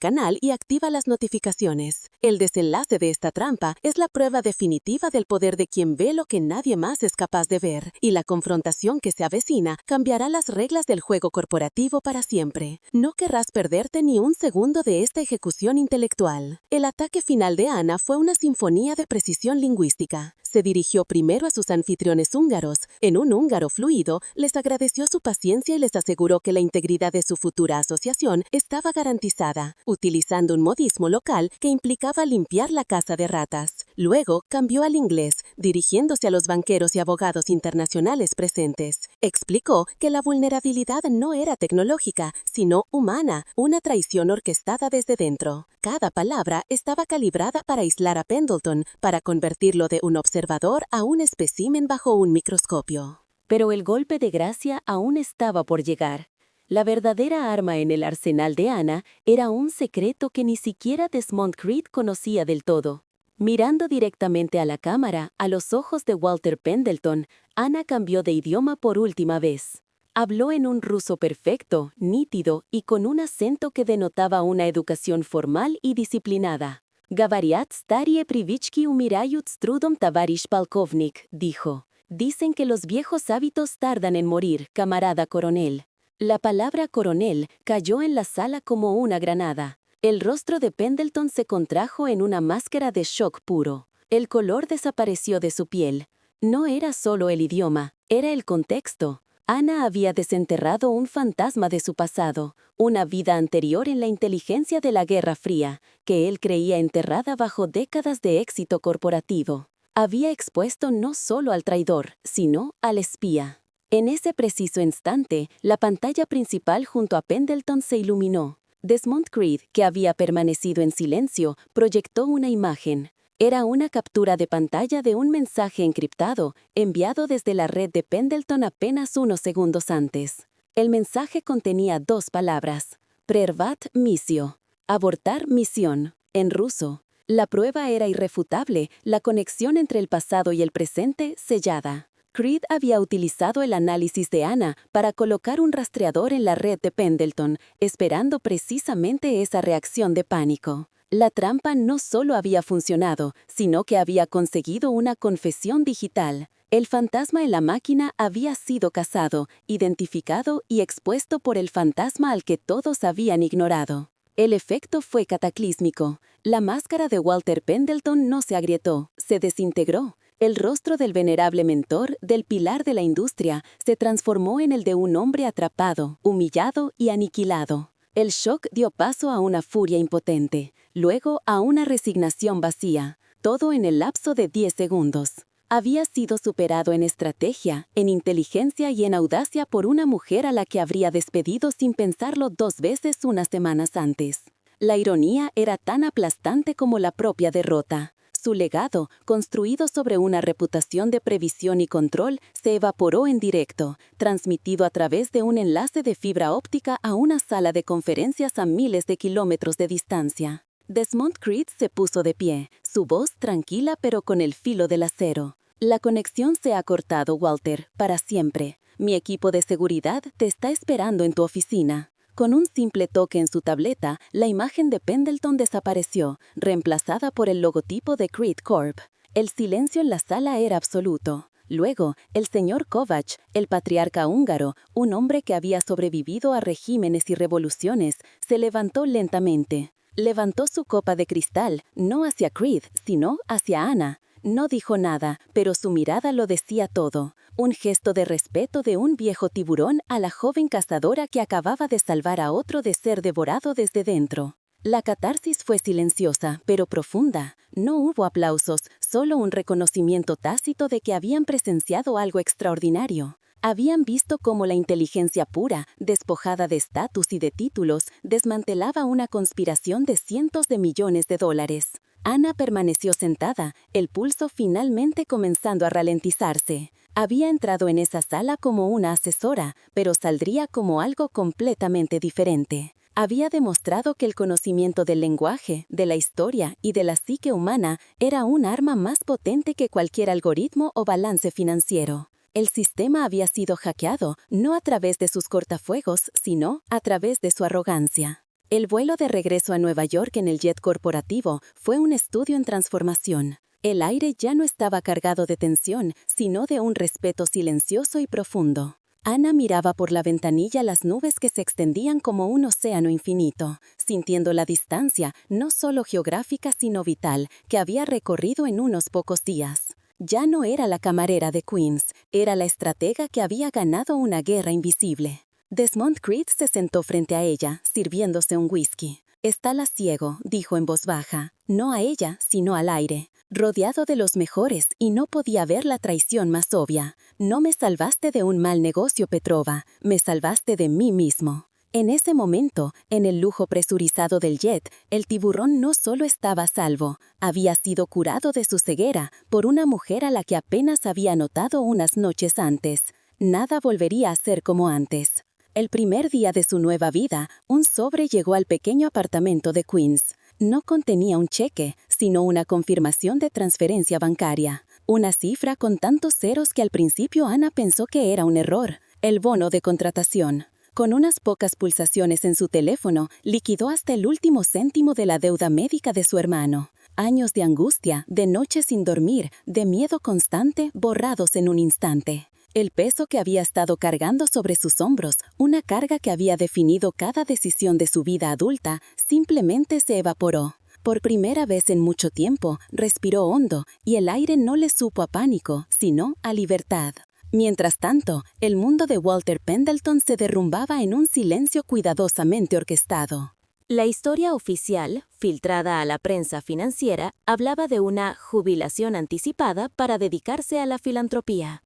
canal y activa las notificaciones. El desenlace de esta trampa es la prueba definitiva del poder de quien ve lo que nadie más es capaz de ver, y la confrontación que se avecina cambiará las reglas del juego corporativo para siempre. No querrás perderte ni un segundo de esta ejecución intelectual. El ataque final de Anna fue una sinfonía de precisión lingüística. Se dirigió primero a sus anfitriones húngaros. En un húngaro fluido, les agradeció su paciencia y les aseguró que la integridad de su futura asociación estaba garantizada, utilizando un modismo local que implicaba limpiar la casa de ratas. Luego cambió al inglés, dirigiéndose a los banqueros y abogados internacionales presentes. Explicó que la vulnerabilidad no era tecnológica, sino humana, una traición orquestada desde dentro. Cada palabra estaba calibrada para aislar a Pendleton, para convertirlo de un observador a un espécimen bajo un microscopio. Pero el golpe de gracia aún estaba por llegar. La verdadera arma en el arsenal de Anna era un secreto que ni siquiera Desmond Creed conocía del todo. Mirando directamente a la cámara, a los ojos de Walter Pendleton, Anna cambió de idioma por última vez. Habló en un ruso perfecto, nítido y con un acento que denotaba una educación formal y disciplinada. Gavariat starie privichki umirayut strudom tavarish polkovnik, dijo. Dicen que los viejos hábitos tardan en morir, camarada coronel. La palabra coronel cayó en la sala como una granada. El rostro de Pendleton se contrajo en una máscara de shock puro. El color desapareció de su piel. No era solo el idioma, era el contexto. Anna había desenterrado un fantasma de su pasado, una vida anterior en la inteligencia de la Guerra Fría, que él creía enterrada bajo décadas de éxito corporativo. Había expuesto no solo al traidor, sino al espía. En ese preciso instante, la pantalla principal junto a Pendleton se iluminó. Desmond Creed, que había permanecido en silencio, proyectó una imagen. Era una captura de pantalla de un mensaje encriptado, enviado desde la red de Pendleton apenas unos segundos antes. El mensaje contenía 2 palabras: Prervat missio, abortar misión, en ruso. La prueba era irrefutable, la conexión entre el pasado y el presente sellada. Creed había utilizado el análisis de Anna para colocar un rastreador en la red de Pendleton, esperando precisamente esa reacción de pánico. La trampa no solo había funcionado, sino que había conseguido una confesión digital. El fantasma en la máquina había sido cazado, identificado y expuesto por el fantasma al que todos habían ignorado. El efecto fue cataclísmico. La máscara de Walter Pendleton no se agrietó, se desintegró. El rostro del venerable mentor, del pilar de la industria, se transformó en el de un hombre atrapado, humillado y aniquilado. El shock dio paso a una furia impotente, luego a una resignación vacía, todo en el lapso de 10 segundos. Había sido superado en estrategia, en inteligencia y en audacia por una mujer a la que habría despedido sin pensarlo 2 veces unas semanas antes. La ironía era tan aplastante como la propia derrota. Su legado, construido sobre una reputación de previsión y control, se evaporó en directo, transmitido a través de un enlace de fibra óptica a una sala de conferencias a miles de kilómetros de distancia. Desmond Creed se puso de pie, su voz tranquila pero con el filo del acero. La conexión se ha cortado, Walter, para siempre. Mi equipo de seguridad te está esperando en tu oficina. Con un simple toque en su tableta, la imagen de Pendleton desapareció, reemplazada por el logotipo de Creed Corp. El silencio en la sala era absoluto. Luego, el señor Kovac, el patriarca húngaro, un hombre que había sobrevivido a regímenes y revoluciones, se levantó lentamente. Levantó su copa de cristal, no hacia Creed, sino hacia Anna. No dijo nada, pero su mirada lo decía todo. Un gesto de respeto de un viejo tiburón a la joven cazadora que acababa de salvar a otro de ser devorado desde dentro. La catarsis fue silenciosa, pero profunda. No hubo aplausos, solo un reconocimiento tácito de que habían presenciado algo extraordinario. Habían visto cómo la inteligencia pura, despojada de estatus y de títulos, desmantelaba una conspiración de cientos de millones de dólares. Anna permaneció sentada, el pulso finalmente comenzando a ralentizarse. Había entrado en esa sala como una asesora, pero saldría como algo completamente diferente. Había demostrado que el conocimiento del lenguaje, de la historia y de la psique humana era un arma más potente que cualquier algoritmo o balance financiero. El sistema había sido hackeado, no a través de sus cortafuegos, sino a través de su arrogancia. El vuelo de regreso a Nueva York en el jet corporativo fue un estudio en transformación. El aire ya no estaba cargado de tensión, sino de un respeto silencioso y profundo. Anna miraba por la ventanilla las nubes que se extendían como un océano infinito, sintiendo la distancia, no solo geográfica sino vital, que había recorrido en unos pocos días. Ya no era la camarera de Queens, era la estratega que había ganado una guerra invisible. Desmond Creed se sentó frente a ella, sirviéndose un whisky. «Estala ciego», dijo en voz baja, no a ella, sino al aire. Rodeado de los mejores y no podía ver la traición más obvia. «No me salvaste de un mal negocio, Petrova, me salvaste de mí mismo». En ese momento, en el lujo presurizado del jet, el tiburón no solo estaba a salvo, había sido curado de su ceguera por una mujer a la que apenas había notado unas noches antes. Nada volvería a ser como antes. El primer día de su nueva vida, un sobre llegó al pequeño apartamento de Queens. No contenía un cheque, sino una confirmación de transferencia bancaria. Una cifra con tantos ceros que al principio Anna pensó que era un error. El bono de contratación. Con unas pocas pulsaciones en su teléfono, liquidó hasta el último céntimo de la deuda médica de su hermano. Años de angustia, de noches sin dormir, de miedo constante, borrados en un instante. El peso que había estado cargando sobre sus hombros, una carga que había definido cada decisión de su vida adulta, simplemente se evaporó. Por primera vez en mucho tiempo, respiró hondo y el aire no le supo a pánico, sino a libertad. Mientras tanto, el mundo de Walter Pendleton se derrumbaba en un silencio cuidadosamente orquestado. La historia oficial, filtrada a la prensa financiera, hablaba de una jubilación anticipada para dedicarse a la filantropía.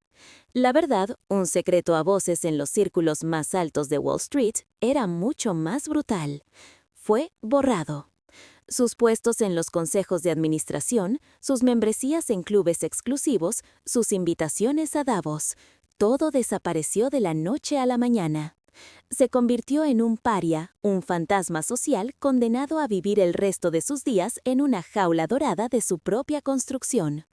La verdad, un secreto a voces en los círculos más altos de Wall Street era mucho más brutal. Fue borrado. Sus puestos en los consejos de administración, sus membresías en clubes exclusivos, sus invitaciones a Davos, todo desapareció de la noche a la mañana. Se convirtió en un paria, un fantasma social condenado a vivir el resto de sus días en una jaula dorada de su propia construcción.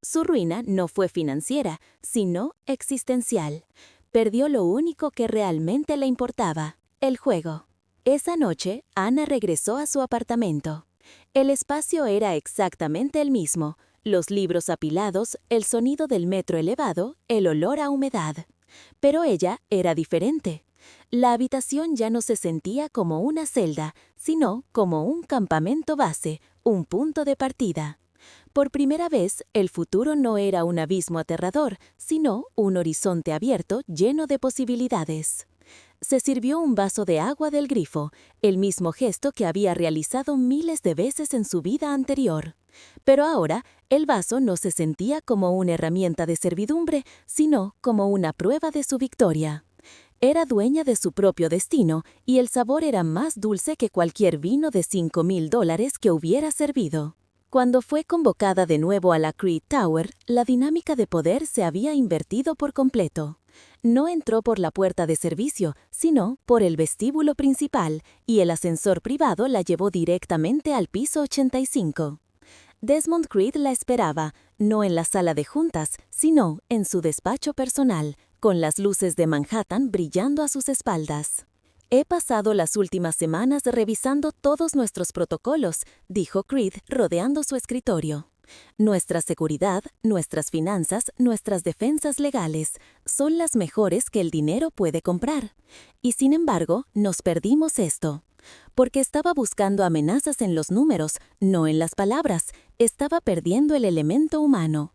Su ruina no fue financiera, sino existencial. Perdió lo único que realmente le importaba, el juego. Esa noche, Anna regresó a su apartamento. El espacio era exactamente el mismo, los libros apilados, el sonido del metro elevado, el olor a humedad. Pero ella era diferente. La habitación ya no se sentía como una celda, sino como un campamento base, un punto de partida. Por primera vez, el futuro no era un abismo aterrador, sino un horizonte abierto lleno de posibilidades. Se sirvió un vaso de agua del grifo, el mismo gesto que había realizado miles de veces en su vida anterior. Pero ahora, el vaso no se sentía como una herramienta de servidumbre, sino como una prueba de su victoria. Era dueña de su propio destino y el sabor era más dulce que cualquier vino de $5,000 que hubiera servido. Cuando fue convocada de nuevo a la Creed Tower, la dinámica de poder se había invertido por completo. No entró por la puerta de servicio, sino por el vestíbulo principal, y el ascensor privado la llevó directamente al piso 85. Desmond Creed la esperaba, no en la sala de juntas, sino en su despacho personal, con las luces de Manhattan brillando a sus espaldas. «He pasado las últimas semanas revisando todos nuestros protocolos», dijo Creed, rodeando su escritorio. «Nuestra seguridad, nuestras finanzas, nuestras defensas legales son las mejores que el dinero puede comprar. Y sin embargo, nos perdimos esto. Porque estaba buscando amenazas en los números, no en las palabras. Estaba perdiendo el elemento humano,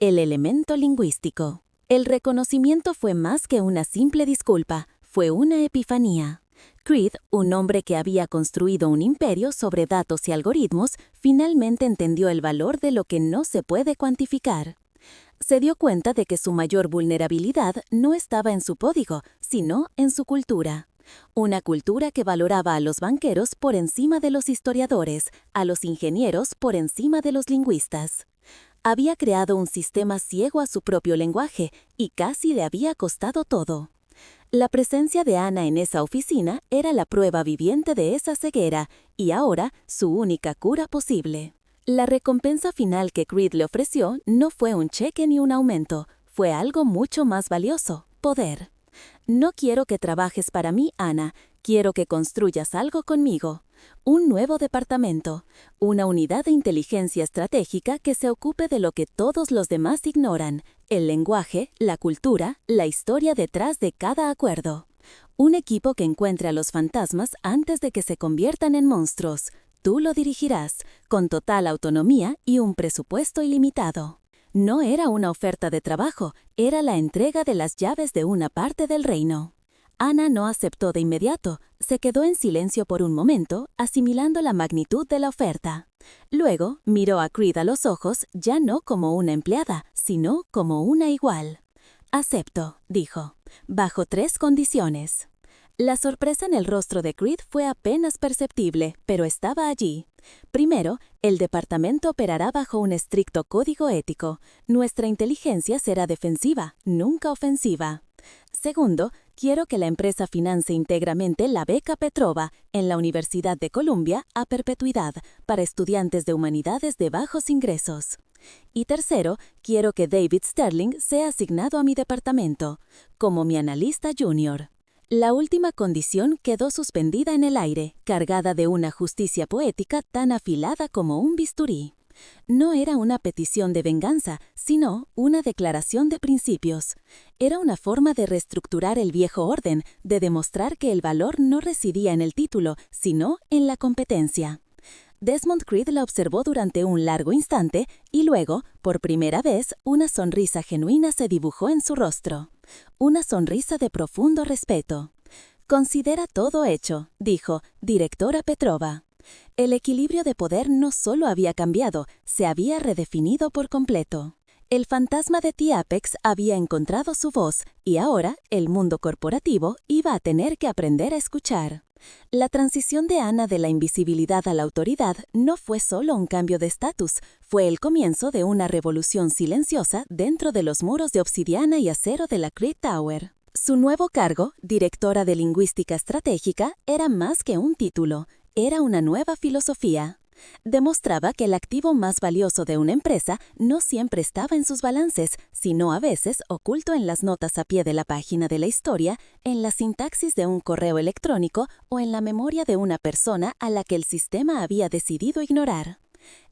el elemento lingüístico». El reconocimiento fue más que una simple disculpa, fue una epifanía. Creed, un hombre que había construido un imperio sobre datos y algoritmos, finalmente entendió el valor de lo que no se puede cuantificar. Se dio cuenta de que su mayor vulnerabilidad no estaba en su código, sino en su cultura. Una cultura que valoraba a los banqueros por encima de los historiadores, a los ingenieros por encima de los lingüistas. Había creado un sistema ciego a su propio lenguaje y casi le había costado todo. La presencia de Anna en esa oficina era la prueba viviente de esa ceguera y ahora su única cura posible. La recompensa final que Creed le ofreció no fue un cheque ni un aumento, fue algo mucho más valioso, poder. «No quiero que trabajes para mí, Anna, quiero que construyas algo conmigo. Un nuevo departamento, una unidad de inteligencia estratégica que se ocupe de lo que todos los demás ignoran, el lenguaje, la cultura, la historia detrás de cada acuerdo. Un equipo que encuentre a los fantasmas antes de que se conviertan en monstruos. Tú lo dirigirás, con total autonomía y un presupuesto ilimitado». No era una oferta de trabajo, era la entrega de las llaves de una parte del reino. Anna no aceptó de inmediato, se quedó en silencio por un momento, asimilando la magnitud de la oferta. Luego miró a Creed a los ojos, ya no como una empleada, sino como una igual. «Acepto», dijo, «bajo 3 condiciones». La sorpresa en el rostro de Creed fue apenas perceptible, pero estaba allí. Primero, el departamento operará bajo un estricto código ético. Nuestra inteligencia será defensiva, nunca ofensiva. Segundo, quiero que la empresa financie íntegramente la beca Petrova en la Universidad de Columbia a perpetuidad para estudiantes de humanidades de bajos ingresos. Y tercero, quiero que David Sterling sea asignado a mi departamento, como mi analista junior. La última condición quedó suspendida en el aire, cargada de una justicia poética tan afilada como un bisturí. No era una petición de venganza, sino una declaración de principios. Era una forma de reestructurar el viejo orden, de demostrar que el valor no residía en el título, sino en la competencia. Desmond Creed la observó durante un largo instante y luego, por primera vez, una sonrisa genuina se dibujó en su rostro. Una sonrisa de profundo respeto. «Considera todo hecho», dijo, directora Petrova. El equilibrio de poder no solo había cambiado, se había redefinido por completo. El fantasma de T-Apex había encontrado su voz y ahora el mundo corporativo iba a tener que aprender a escuchar. La transición de Anna de la invisibilidad a la autoridad no fue solo un cambio de estatus, fue el comienzo de una revolución silenciosa dentro de los muros de obsidiana y acero de la Creed Tower. Su nuevo cargo, directora de lingüística estratégica, era más que un título, era una nueva filosofía. Demostraba que el activo más valioso de una empresa no siempre estaba en sus balances, sino a veces oculto en las notas a pie de la página de la historia, en la sintaxis de un correo electrónico o en la memoria de una persona a la que el sistema había decidido ignorar.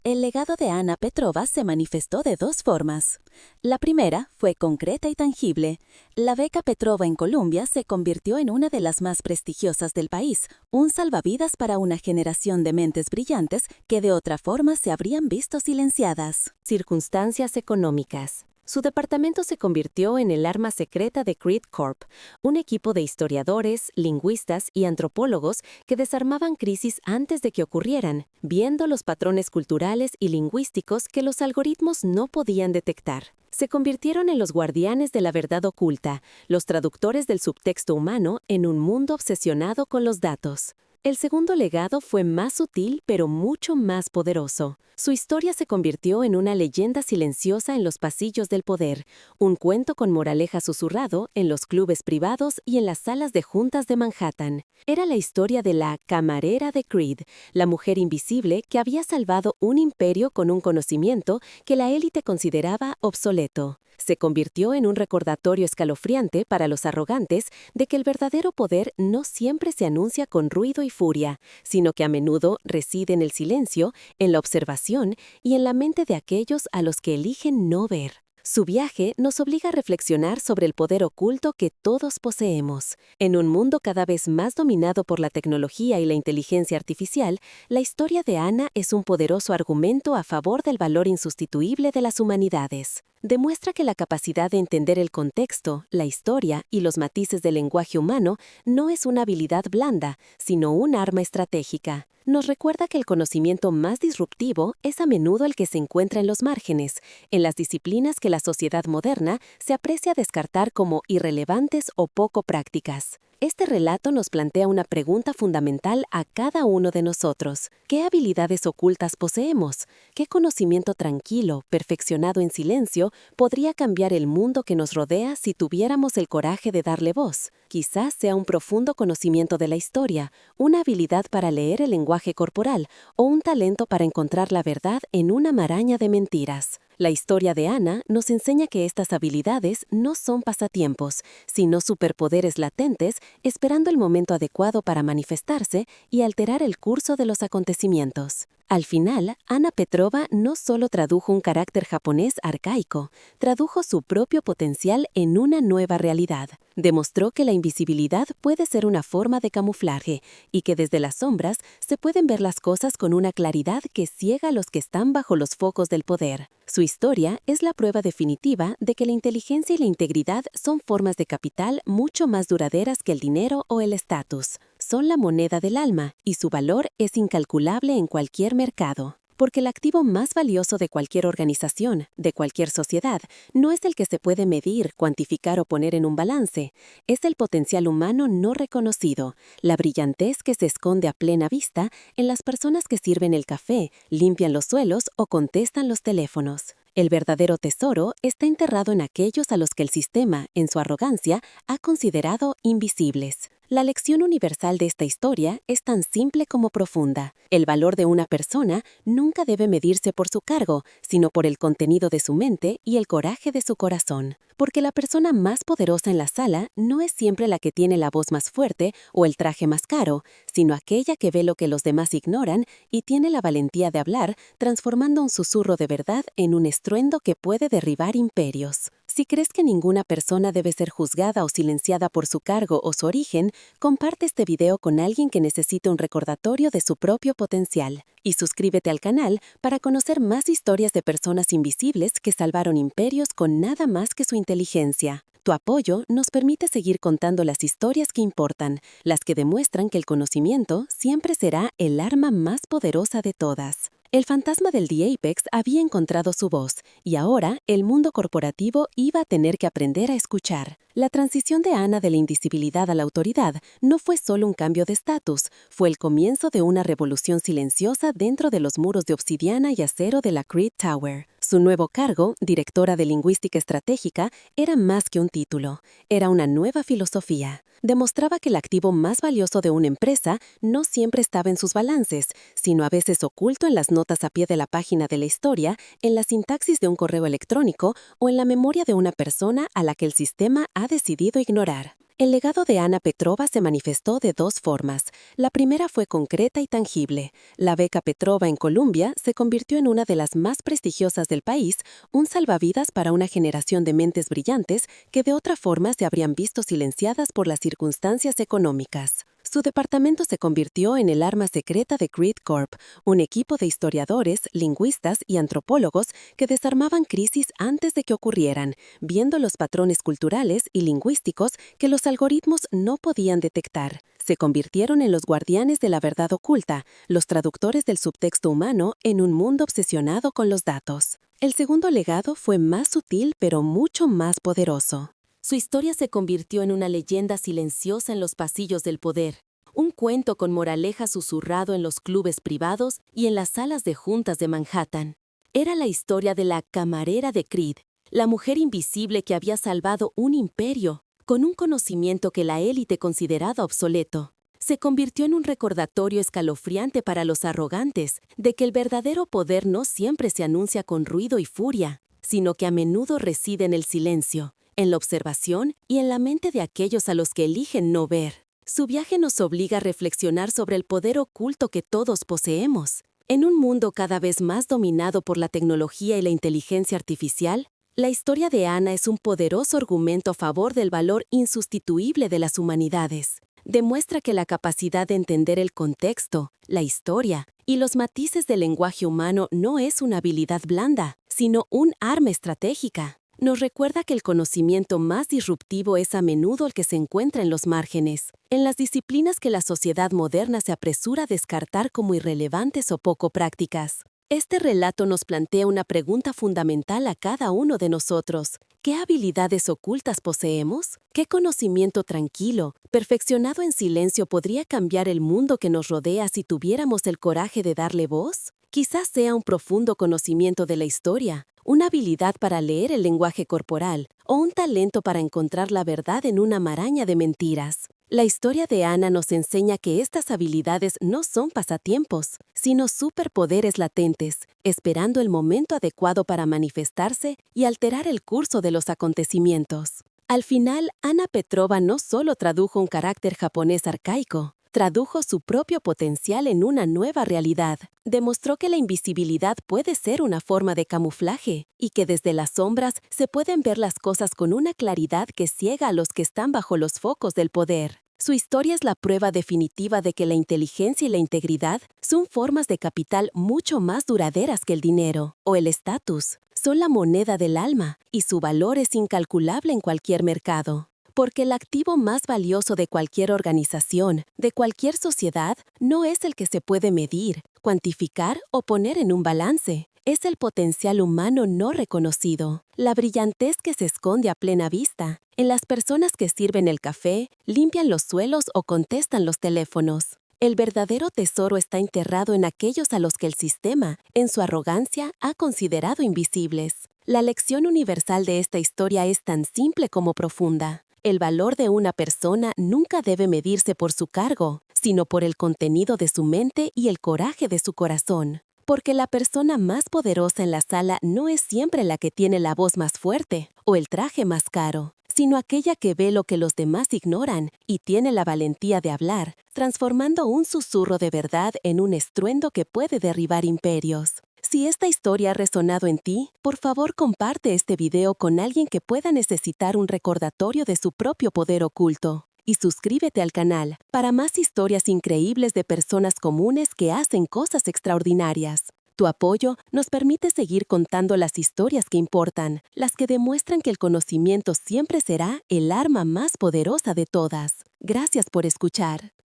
El legado de Anna Petrova se manifestó de dos formas. La primera fue concreta y tangible. La beca Petrova en Columbia se convirtió en una de las más prestigiosas del país, un salvavidas para una generación de mentes brillantes que de otra forma se habrían visto silenciadas. Circunstancias económicas. Su departamento se convirtió en el arma secreta de Creed Corp, un equipo de historiadores, lingüistas y antropólogos que desarmaban crisis antes de que ocurrieran, viendo los patrones culturales y lingüísticos que los algoritmos no podían detectar. Se convirtieron en los guardianes de la verdad oculta, los traductores del subtexto humano en un mundo obsesionado con los datos. El segundo legado fue más sutil pero mucho más poderoso. Su historia se convirtió en una leyenda silenciosa en los pasillos del poder, un cuento con moraleja susurrado en los clubes privados y en las salas de juntas de Manhattan. Era la historia de la camarera de Creed, la mujer invisible que había salvado un imperio con un conocimiento que la élite consideraba obsoleto. Se convirtió en un recordatorio escalofriante para los arrogantes de que el verdadero poder no siempre se anuncia con ruido y furia, sino que a menudo reside en el silencio, en la observación y en la mente de aquellos a los que eligen no ver. Su viaje nos obliga a reflexionar sobre el poder oculto que todos poseemos. En un mundo cada vez más dominado por la tecnología y la inteligencia artificial, la historia de Anna es un poderoso argumento a favor del valor insustituible de las humanidades. Demuestra que la capacidad de entender el contexto, la historia y los matices del lenguaje humano no es una habilidad blanda, sino un arma estratégica. Nos recuerda que el conocimiento más disruptivo es a menudo el que se encuentra en los márgenes, en las disciplinas que la sociedad moderna se aprecia descartar como irrelevantes o poco prácticas. Este relato nos plantea una pregunta fundamental a cada uno de nosotros. ¿Qué habilidades ocultas poseemos? ¿Qué conocimiento tranquilo, perfeccionado en silencio, podría cambiar el mundo que nos rodea si tuviéramos el coraje de darle voz? Quizás sea un profundo conocimiento de la historia, una habilidad para leer el lenguaje corporal o un talento para encontrar la verdad en una maraña de mentiras. La historia de Anna nos enseña que estas habilidades no son pasatiempos, sino superpoderes latentes esperando el momento adecuado para manifestarse y alterar el curso de los acontecimientos. Al final, Anna Petrova no solo tradujo un carácter japonés arcaico, tradujo su propio potencial en una nueva realidad. Demostró que la invisibilidad puede ser una forma de camuflaje y que desde las sombras se pueden ver las cosas con una claridad que ciega a los que están bajo los focos del poder. Su historia es la prueba definitiva de que la inteligencia y la integridad son formas de capital mucho más duraderas que el dinero o el estatus. Son la moneda del alma y su valor es incalculable en cualquier mercado. Porque el activo más valioso de cualquier organización, de cualquier sociedad, no es el que se puede medir, cuantificar o poner en un balance. Es el potencial humano no reconocido, la brillantez que se esconde a plena vista en las personas que sirven el café, limpian los suelos o contestan los teléfonos. El verdadero tesoro está enterrado en aquellos a los que el sistema, en su arrogancia, ha considerado invisibles. La lección universal de esta historia es tan simple como profunda. El valor de una persona nunca debe medirse por su cargo, sino por el contenido de su mente y el coraje de su corazón. Porque la persona más poderosa en la sala no es siempre la que tiene la voz más fuerte o el traje más caro, sino aquella que ve lo que los demás ignoran y tiene la valentía de hablar, transformando un susurro de verdad en un estruendo que puede derribar imperios. Si crees que ninguna persona debe ser juzgada o silenciada por su cargo o su origen, comparte este video con alguien que necesite un recordatorio de su propio potencial. Y suscríbete al canal para conocer más historias de personas invisibles que salvaron imperios con nada más que su inteligencia. Tu apoyo nos permite seguir contando las historias que importan, las que demuestran que el conocimiento siempre será el arma más poderosa de todas. El fantasma del The Apex había encontrado su voz, y ahora el mundo corporativo iba a tener que aprender a escuchar. La transición de Anna de la invisibilidad a la autoridad no fue solo un cambio de estatus, fue el comienzo de una revolución silenciosa dentro de los muros de obsidiana y acero de la Creed Tower. Su nuevo cargo, directora de Lingüística Estratégica, era más que un título, era una nueva filosofía. Demostraba que el activo más valioso de una empresa no siempre estaba en sus balances, sino a veces oculto en las notas a pie de la página de la historia, en la sintaxis de un correo electrónico o en la memoria de una persona a la que el sistema ha decidido ignorar. El legado de Anna Petrova se manifestó de dos formas. La primera fue concreta y tangible. La beca Petrova en Columbia se convirtió en una de las más prestigiosas del país, un salvavidas para una generación de mentes brillantes que de otra forma se habrían visto silenciadas por las circunstancias económicas. Su departamento se convirtió en el arma secreta de Creed Corp, un equipo de historiadores, lingüistas y antropólogos que desarmaban crisis antes de que ocurrieran, viendo los patrones culturales y lingüísticos que los algoritmos no podían detectar. Se convirtieron en los guardianes de la verdad oculta, los traductores del subtexto humano en un mundo obsesionado con los datos. El segundo legado fue más sutil pero mucho más poderoso. Su historia se convirtió en una leyenda silenciosa en los pasillos del poder, un cuento con moraleja susurrado en los clubes privados y en las salas de juntas de Manhattan. Era la historia de la camarera de Creed, la mujer invisible que había salvado un imperio, con un conocimiento que la élite consideraba obsoleto. Se convirtió en un recordatorio escalofriante para los arrogantes de que el verdadero poder no siempre se anuncia con ruido y furia, sino que a menudo reside en el silencio, en la observación y en la mente de aquellos a los que eligen no ver. Su viaje nos obliga a reflexionar sobre el poder oculto que todos poseemos. En un mundo cada vez más dominado por la tecnología y la inteligencia artificial, la historia de Anna es un poderoso argumento a favor del valor insustituible de las humanidades. Demuestra que la capacidad de entender el contexto, la historia y los matices del lenguaje humano no es una habilidad blanda, sino un arma estratégica. Nos recuerda que el conocimiento más disruptivo es a menudo el que se encuentra en los márgenes, en las disciplinas que la sociedad moderna se apresura a descartar como irrelevantes o poco prácticas. Este relato nos plantea una pregunta fundamental a cada uno de nosotros. ¿Qué habilidades ocultas poseemos? ¿Qué conocimiento tranquilo, perfeccionado en silencio podría cambiar el mundo que nos rodea si tuviéramos el coraje de darle voz? Quizás sea un profundo conocimiento de la historia, una habilidad para leer el lenguaje corporal o un talento para encontrar la verdad en una maraña de mentiras. La historia de Anna nos enseña que estas habilidades no son pasatiempos, sino superpoderes latentes, esperando el momento adecuado para manifestarse y alterar el curso de los acontecimientos. Al final, Anna Petrova no solo tradujo un carácter japonés arcaico, tradujo su propio potencial en una nueva realidad. Demostró que la invisibilidad puede ser una forma de camuflaje y que desde las sombras se pueden ver las cosas con una claridad que ciega a los que están bajo los focos del poder. Su historia es la prueba definitiva de que la inteligencia y la integridad son formas de capital mucho más duraderas que el dinero o el estatus. Son la moneda del alma y su valor es incalculable en cualquier mercado. Porque el activo más valioso de cualquier organización, de cualquier sociedad, no es el que se puede medir, cuantificar o poner en un balance. Es el potencial humano no reconocido, la brillantez que se esconde a plena vista, en las personas que sirven el café, limpian los suelos o contestan los teléfonos. El verdadero tesoro está enterrado en aquellos a los que el sistema, en su arrogancia, ha considerado invisibles. La lección universal de esta historia es tan simple como profunda. El valor de una persona nunca debe medirse por su cargo, sino por el contenido de su mente y el coraje de su corazón. Porque la persona más poderosa en la sala no es siempre la que tiene la voz más fuerte o el traje más caro, sino aquella que ve lo que los demás ignoran y tiene la valentía de hablar, transformando un susurro de verdad en un estruendo que puede derribar imperios. Si esta historia ha resonado en ti, por favor comparte este video con alguien que pueda necesitar un recordatorio de su propio poder oculto. Y suscríbete al canal para más historias increíbles de personas comunes que hacen cosas extraordinarias. Tu apoyo nos permite seguir contando las historias que importan, las que demuestran que el conocimiento siempre será el arma más poderosa de todas. Gracias por escuchar.